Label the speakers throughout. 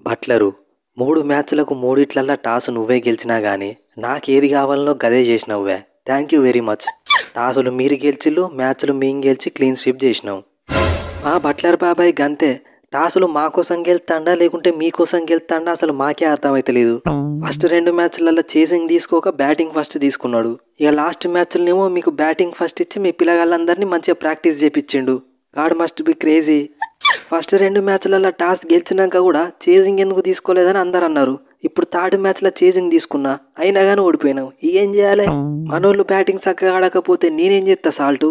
Speaker 1: Buttler 3 మ్యాచ్‌లకు మూడిట్లల్లా toss నువ్వే గెలిచినా గానీ నాకేది కావాలనో గదే చేసినవ్వే. Thank you very much. టాసులు మీరు గెలిచిల్లు, మ్యాచ్‌లు మేం గెలిచి క్లీన్ స్వీప్ చేసినాం. మా బట్లర్ బాబాయ్ గంతే. టాసులు మా కోసం గెలుతాండా లేకుంటే మీకోసం గెలుతాండా అసలు మాకే అర్థమైతలేదు. ఫస్ట్ 2 మ్యాచ్‌లల్లా చేసింగ్ తీసుకోక బ్యాటింగ్ ఫస్ట్ తీసుకున్నాడు. ఇక లాస్ట్ మ్యాచ్‌లనేమో మీకు బ్యాటింగ్ ఫస్ట్ ఇచ్చి మీ పిల్లగాళ్ళందరినీ మంచిగా ప్రాక్టీస్ చేపించిండు. God must be crazy. First 2 మ్యాచ్‌లల్లా టాస్ గెలిచినాక కూడా చేజింగ్ ఎందుకు తీసుకోలేదని అందరు అన్నారు. ఇప్పుడు థర్డ్ మ్యాచ్‌లో చేజింగ్ తీసుకున్నా, అయినా కానీ ఓడిపోయినావు. ఏం చేయాలి? మనోళ్ళు బ్యాటింగ్ చక్కగా ఆడకపోతే నేనేం చేస్తా సాల్టు?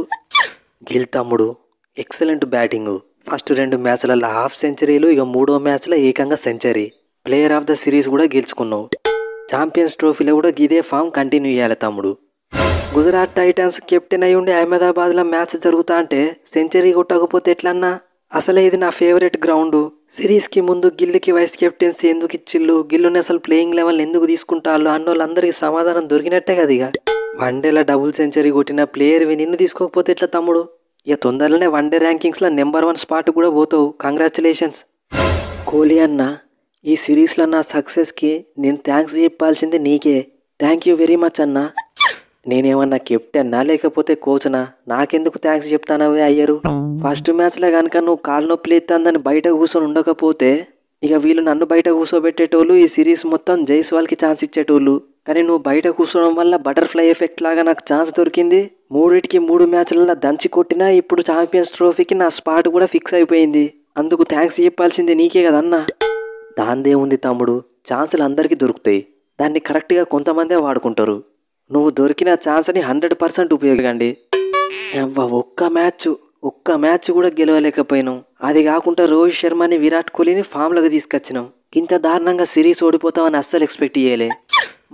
Speaker 1: గిల్ తమ్ముడు ఎక్సలెంట్ బ్యాటింగు. ఫస్ట్ 2 మ్యాచ్‌లల్లా హాఫ్ సెంచరీలు, ఇక 3వ మ్యాచ్లో ఏకంగా century. Player of the series కూడా గెలుచుకున్నావు. ఛాంపియన్స్ ట్రోఫీలో కూడా ఇదే ఫామ్ కంటిన్యూ చేయాలి తమ్ముడు. గుజరాత్ టైటన్స్ కెప్టెన్ అయి ఉండి అహ్మదాబాద్లో మ్యాచ్ జరుగుతా అంటే సెంచరీ కొట్టకపోతే ఎట్లన్నా? అసలే ఇది నా ఫేవరెట్ గ్రౌండు. సిరీస్కి ముందు గిల్లుకి వైస్ కెప్టెన్సీ ఎందుకు ఇచ్చిళ్ళు, గిల్లుని అసలు ప్లేయింగ్ లెవెల్ ఎందుకు తీసుకుంటారు అన్నోళ్ళందరికీ సమాధానం దొరికినట్టే కదా. ఇక వన్డేలో డబుల్ సెంచరీ కొట్టిన ప్లేయర్వి నిన్ను తీసుకోకపోతే ఎట్లా తమ్ముడు? ఇక తొందరలోనే వన్డే ర్యాంకింగ్స్లో నెంబర్ 1 స్పాట్ కూడా పోతావు. కంగ్రాచులేషన్స్. కోహ్లీ అన్న, ఈ సిరీస్లో నా సక్సెస్కి నేను థ్యాంక్స్ చెప్పాల్సింది నీకే. థ్యాంక్ యూ వెరీ మచ్ అన్న. నేనేమన్నా కెప్టెన్నా లేకపోతే కోచ్నా? నాకెందుకు థ్యాంక్స్ చెప్తానవే అయ్యరు? ఫస్ట్ మ్యాచ్లో కనుక నువ్వు కాలు నొప్పి లేస్తుందని బయట కూర్చొని ఉండకపోతే ఇక వీళ్ళు నన్ను బయట కూర్చోబెట్టేటోళ్ళు, ఈ సిరీస్ మొత్తం జైస్వాల్కి ఛాన్స్ ఇచ్చేటోళ్ళు. కానీ నువ్వు బయట కూర్చోవడం వల్ల బటర్ఫ్లై ఎఫెక్ట్ లాగా నాకు ఛాన్స్ దొరికింది. 3 మ్యాచ్లలో దంచి కొట్టినా ఇప్పుడు ఛాంపియన్స్ ట్రోఫీకి నా స్పాట్ కూడా ఫిక్స్ అయిపోయింది. అందుకు థ్యాంక్స్ చెప్పాల్సింది నీకే కదన్నా. దాందేముంది తమ్ముడు, ఛాన్సులు అందరికీ దొరుకుతాయి. దాన్ని కరెక్ట్గా కొంతమందే వాడుకుంటారు. నువ్వు దొరికిన ఛాన్స్ని 100% ఉపయోగండి. ఒక్క మ్యాచ్ కూడా గెలవలేకపోయినాం. అది కాకుండా రోహిత్ శర్మని, విరాట్ కోహ్లీని ఫామ్లోకి తీసుకొచ్చినాం. ఇంత దారుణంగా సిరీస్ ఓడిపోతామని అస్సలు ఎక్స్పెక్ట్ చేయలే.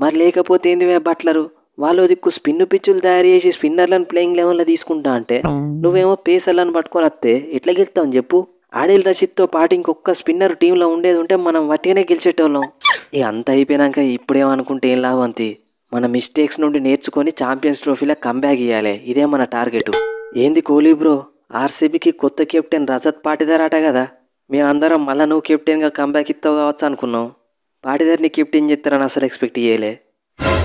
Speaker 1: మరి లేకపోతే ఏందివే బట్లరు, వాళ్ళు దిక్కు స్పిన్ పిచ్చులు తయారు చేసి స్పిన్నర్లను ప్లేయింగ్ లెవెల్లో తీసుకుంటా అంటే నువ్వేమో పేసర్లను పట్టుకొని వస్తే ఎట్లా గెలుస్తావు చెప్పు? ఆడిల్ రషీద్తో పాటు ఇంకొక స్పిన్నర్ టీంలో ఉండేది ఉంటే మనం వట్టిగానే గెలిచేటోళ్ళం. ఇక అంత అయిపోయినాక ఇప్పుడేమనుకుంటే ఏం లాభంతి? మన మిస్టేక్స్ నుండి నేర్చుకొని ఛాంపియన్స్ ట్రోఫీలో కంబ్యాక్ ఇవ్వాలి. ఇదే మన టార్గెట్. ఏంది కోహ్లీ బ్రో, ఆర్సీబీకి కొత్త కెప్టెన్ రజత్ పాటిదార్ అట కదా. మేమందరం మళ్ళీ నువ్వు కెప్టెన్గా కంబ్యాక్ ఇస్తావు కావచ్చు అనుకున్నాం. పాటిదార్ని కెప్టెన్ చేస్తారని అసలు ఎక్స్పెక్ట్ చేయలే.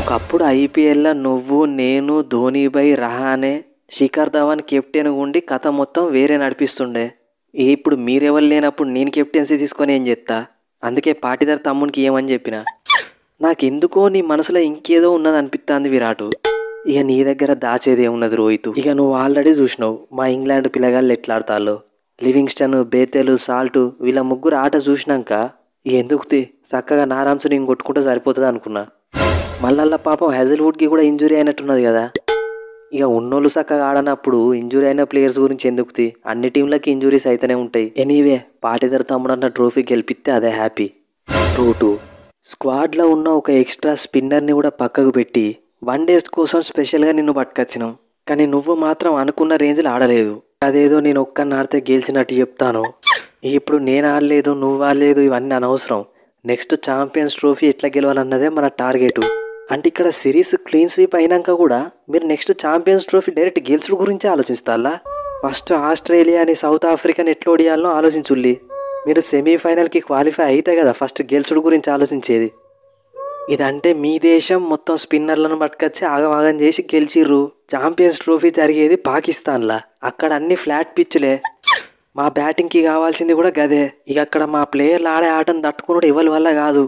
Speaker 1: ఒకప్పుడు ఐపీఎల్లో నువ్వు, నేను, ధోనీభాయ్, రహానే, శిఖర్ ధవన్ కెప్టెన్ ఉండి కథ మొత్తం వేరే నడిపిస్తుండే. ఇప్పుడు మీరెవరు లేనప్పుడు నేను కెప్టెన్సీ తీసుకొని ఏం చేస్తా? అందుకే పాటిదార్ తమ్మునికి ఏమని చెప్పిన. నాకెందుకో నీ మనసులో ఇంకేదో ఉన్నది అనిపిస్తుంది విరాటు. ఇక నీ దగ్గర దాచేదేమున్నది రోహిత్? ఇక నువ్వు ఆల్రెడీ చూసినావు మా ఇంగ్లాండ్ పిల్లగాళ్ళు ఎట్లాడతాలో. లివింగ్స్టన్, బేతెలు, సాల్టు వీళ్ళ ముగ్గురు ఆట చూసినాక ఇక ఎందుకు చక్కగా నారామ్స్ నేను కొట్టుకుంటే సరిపోతుంది అనుకున్నా. మళ్ళా పాపం హెజల్వుడ్కి కూడా ఇంజురీ అయినట్టున్నది కదా. ఇక ఉన్నోళ్ళు చక్కగా ఆడనప్పుడు ఇంజురీ అయిన ప్లేయర్స్ గురించి ఎందుకు? అన్ని టీంలకి ఇంజురీస్ అయితేనే ఉంటాయి. ఎనీవే పాటిదార్ తమ్ముడు అన్న ట్రోఫీ గెలిపిస్తే అదే హ్యాపీ. 2 స్క్వాడ్లో ఉన్న ఒక ఎక్స్ట్రా స్పిన్నర్ని కూడా పక్కకు పెట్టి వన్డేస్ కోసం స్పెషల్గా నిన్ను పట్టుకొచ్చినాం. కానీ నువ్వు మాత్రం అనుకున్న రేంజ్లో ఆడలేదు. అదేదో నేను ఒక్కరిని ఆడితే గెలిచినట్టు చెప్తాను. ఇప్పుడు నేను ఆడలేదు, నువ్వు ఆడలేదు, ఇవన్నీ అనవసరం. నెక్స్ట్ ఛాంపియన్స్ ట్రోఫీ ఎట్లా గెలవాలన్నదే మన టార్గెట్. అంటే ఇక్కడ సిరీస్ క్లీన్ స్వీప్ అయినాక కూడా మీరు నెక్స్ట్ ఛాంపియన్స్ ట్రోఫీ డైరెక్ట్ గెలుచుడు గురించి ఆలోచిస్తారా? ఫస్ట్ ఆస్ట్రేలియాని, సౌత్ ఆఫ్రికాని ఎట్లా ఓడియాలనో ఆలోచించుల్లి. మీరు సెమీఫైనల్కి క్వాలిఫై అయితే కదా ఫస్ట్ గెలుచుడు గురించి ఆలోచించేది. ఇదంటే మీ దేశం మొత్తం స్పిన్నర్లను పట్టుకొచ్చి ఆగమాగం చేసి గెలిచిర్రు. ఛాంపియన్స్ ట్రోఫీ జరిగేది పాకిస్తాన్లా. అక్కడ అన్ని ఫ్లాట్ పిచ్చులే. మా బ్యాటింగ్కి కావాల్సింది కూడా గదే. ఇక అక్కడ మా ప్లేయర్లు ఆడే ఆటను తట్టుకున్నాడు ఎవరి వల్ల కాదు.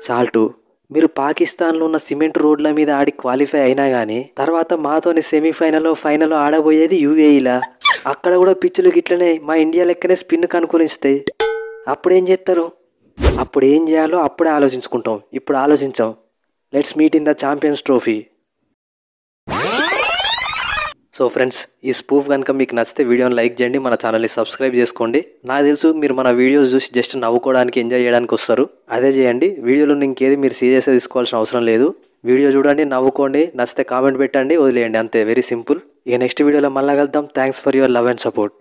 Speaker 1: సాల్టు, మీరు పాకిస్తాన్లో ఉన్న సిమెంట్ రోడ్ల మీద ఆడి క్వాలిఫై అయినా కానీ తర్వాత మాతోని సెమీఫైనల్, ఫైనల్ ఆడబోయేది యూఏఈలా. అక్కడ కూడా పిచ్చులు గిట్లనే మా ఇండియా లెక్కనే స్పిన్కి అనుకూలిస్తాయి. అప్పుడేం చేస్తారు? అప్పుడు ఏం చేయాలో అప్పుడే ఆలోచించుకుంటాం. ఇప్పుడు ఆలోచించాం. Let's meet in the champions trophy. So friends, ఈ స్పూఫ్ కనుక మీకు నచ్చితే వీడియోని లైక్ చేయండి, మన ఛానల్ని సబ్స్క్రైబ్ చేసుకోండి. నాకు తెలుసు మీరు మన వీడియోస్ చూసి జస్ట్ నవ్వుకోవడానికి, ఎంజాయ్ చేయడానికి వస్తారు. అదే చేయండి. వీడియోలో ఇంకేది మీరు సీరియస్గా తీసుకోవాల్సిన అవసరం లేదు. వీడియో చూడండి, నవ్వుకోండి, నచ్చితే కామెంట్ పెట్టండి, వదిలేయండి, అంతే. Very simple. ఇక నెక్స్ట్ వీడియోలో మళ్ళీ కలుద్దాం. Thanks for your love and support.